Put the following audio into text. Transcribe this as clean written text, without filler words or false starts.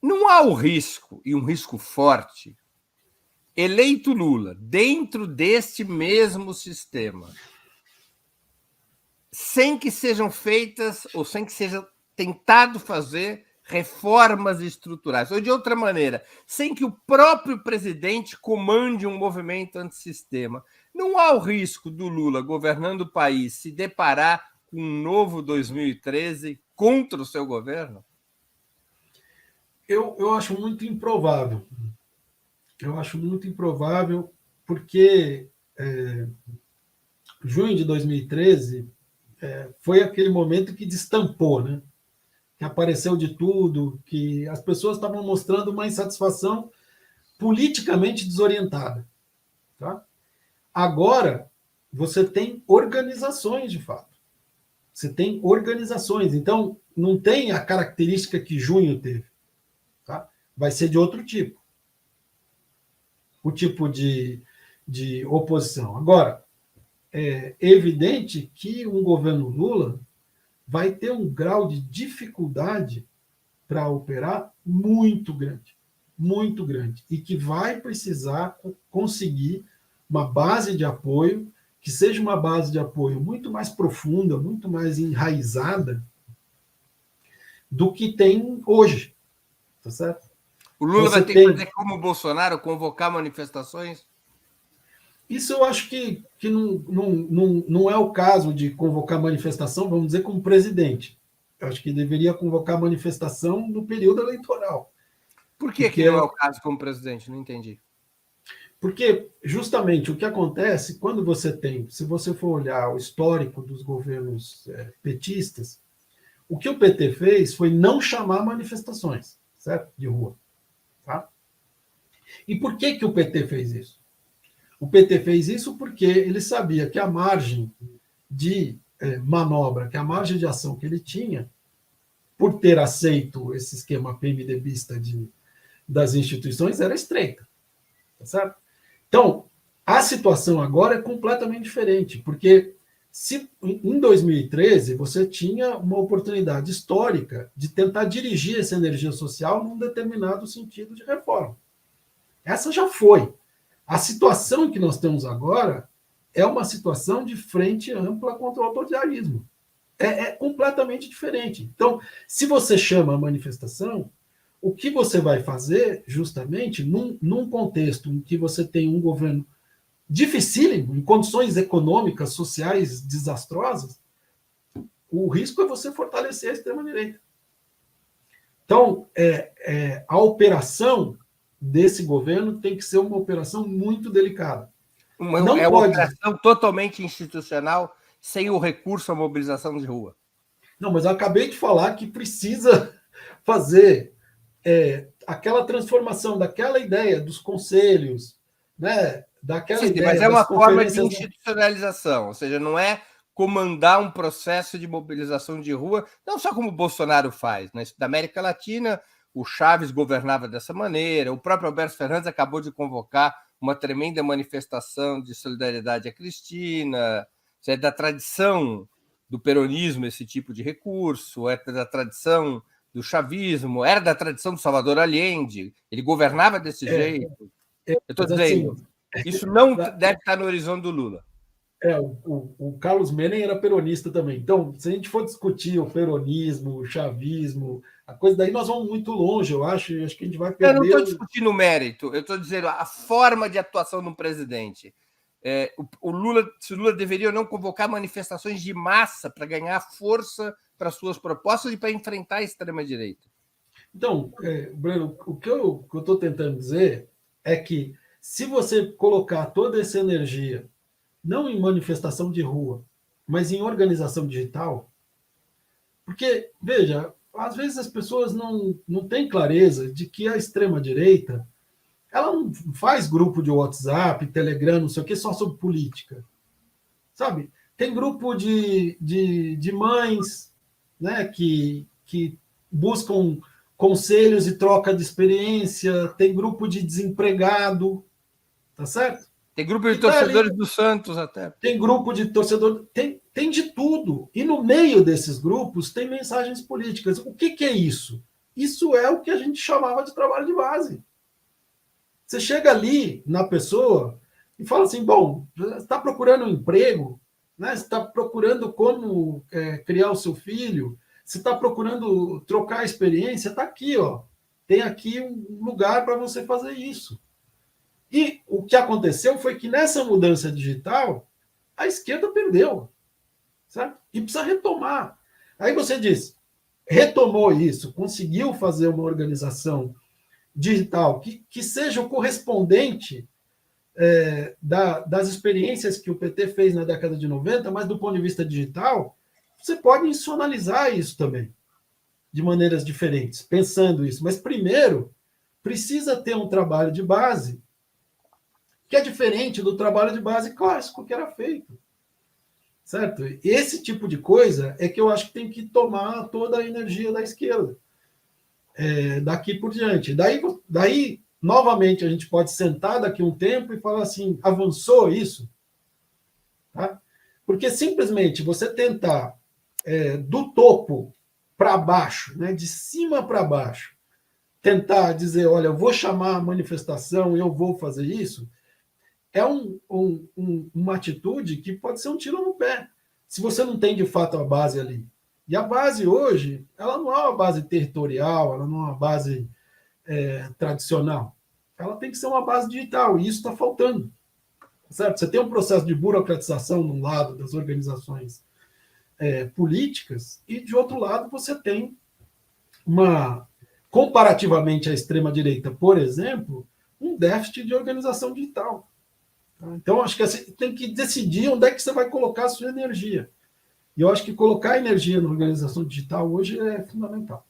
Não há o risco, e um risco forte, eleito Lula, dentro deste mesmo sistema, sem que sejam feitas, ou sem que seja tentado fazer reformas estruturais, ou de outra maneira, sem que o próprio presidente comande um movimento antissistema. Não há o risco do Lula, governando o país, se deparar com um novo 2013 contra o seu governo? Eu acho muito improvável. Eu acho muito improvável porque junho de 2013 foi aquele momento que destampou, né? Que apareceu de tudo, que as pessoas estavam mostrando uma insatisfação politicamente desorientada. Tá? Agora, você tem organizações, de fato. Você tem organizações. Então, não tem a característica que junho teve. Tá? Vai ser de outro tipo. O tipo de oposição. Agora, é evidente que um governo Lula vai ter um grau de dificuldade para operar muito grande, e que vai precisar conseguir uma base de apoio, que seja uma base de apoio muito mais profunda, muito mais enraizada do que tem hoje, tá certo? O Lula vai ter que fazer como o Bolsonaro, convocar manifestações? Isso eu acho que não é o caso de convocar manifestação, vamos dizer, como presidente. Eu acho que deveria convocar manifestação no período eleitoral. Por que não é o caso como presidente? Não entendi. Porque, justamente, o que acontece quando você tem, se você for olhar o histórico dos governos petistas, o que o PT fez foi não chamar manifestações, certo? De rua. Tá? E por que o PT fez isso? O PT fez isso porque ele sabia que a margem de manobra, que a margem de ação que ele tinha, por ter aceito esse esquema PMDBista das instituições, era estreita. Tá certo? Então, a situação agora é completamente diferente, porque se em 2013 você tinha uma oportunidade histórica de tentar dirigir essa energia social num determinado sentido de reforma. Essa já foi. A situação que nós temos agora é uma situação de frente ampla contra o autoritarismo. É completamente diferente. Então, se você chama a manifestação, o que você vai fazer, justamente, num contexto em que você tem um governo dificílimo, em condições econômicas, sociais desastrosas, o risco é você fortalecer a extrema-direita. Então, a operação desse governo tem que ser uma operação muito delicada. Uma operação totalmente institucional, sem o recurso à mobilização de rua. Não, mas eu acabei de falar que precisa fazer aquela transformação daquela ideia dos conselhos, né? Daquela ideia. Mas é uma forma de institucionalização, ou seja, não é comandar um processo de mobilização de rua, não só como o Bolsonaro faz. Né? Da América Latina, o Chaves governava dessa maneira, o próprio Alberto Fernandes acabou de convocar uma tremenda manifestação de solidariedade à Cristina. É da tradição do peronismo esse tipo de recurso, é da tradição do chavismo, era da tradição do Salvador Allende, ele governava desse jeito. Eu estou dizendo, assim, isso não deve estar no horizonte do Lula. O Carlos Menem era peronista também. Então, se a gente for discutir o peronismo, o chavismo, a coisa daí nós vamos muito longe, eu acho que a gente vai perder... Eu não estou discutindo o mérito, eu estou dizendo a forma de atuação de um presidente. O Lula deveria ou não convocar manifestações de massa para ganhar força para suas propostas e para enfrentar a extrema-direita. Então, Breno, o que eu estou tentando dizer é que se você colocar toda essa energia não em manifestação de rua, mas em organização digital, porque, veja, às vezes as pessoas não têm clareza de que a extrema-direita ela não faz grupo de WhatsApp, Telegram, não sei o que, só sobre política. Sabe? Tem grupo de mães, né, que buscam conselhos e troca de experiência, tem grupo de desempregado, tá certo? Tem grupo de torcedores do Santos até. Tem grupo de torcedores, tem de tudo. E no meio desses grupos tem mensagens políticas. O que é isso? Isso é o que a gente chamava de trabalho de base. Você chega ali na pessoa e fala assim, bom, você está procurando um emprego, né? Você está procurando como criar o seu filho, você está procurando trocar a experiência, está aqui, ó. Tem aqui um lugar para você fazer isso. E o que aconteceu foi que nessa mudança digital, a esquerda perdeu, certo? E precisa retomar. Aí você diz, retomou isso, conseguiu fazer uma organização digital que seja o correspondente das experiências que o PT fez na década de 90, mas do ponto de vista digital, você pode institucionalizar isso também, de maneiras diferentes, pensando isso. Mas primeiro, precisa ter um trabalho de base que é diferente do trabalho de base clássico que era feito. Certo? Esse tipo de coisa é que eu acho que tem que tomar toda a energia da esquerda. Daqui por diante. Daí, novamente, a gente pode sentar daqui um tempo e falar assim, avançou isso? Tá? Porque simplesmente você tentar do topo para baixo, né, de cima para baixo, tentar dizer, olha, eu vou chamar a manifestação, eu vou fazer isso, é uma atitude que pode ser um tiro no pé, se você não tem de fato a base ali. E a base hoje, ela não é uma base territorial, ela não é uma base tradicional. Ela tem que ser uma base digital, e isso está faltando. Certo? Você tem um processo de burocratização de um lado das organizações políticas, e de outro lado você tem comparativamente à extrema-direita, por exemplo, um déficit de organização digital. Então, acho que você tem que decidir onde é que você vai colocar a sua energia. E eu acho que colocar energia na organização digital hoje é fundamental.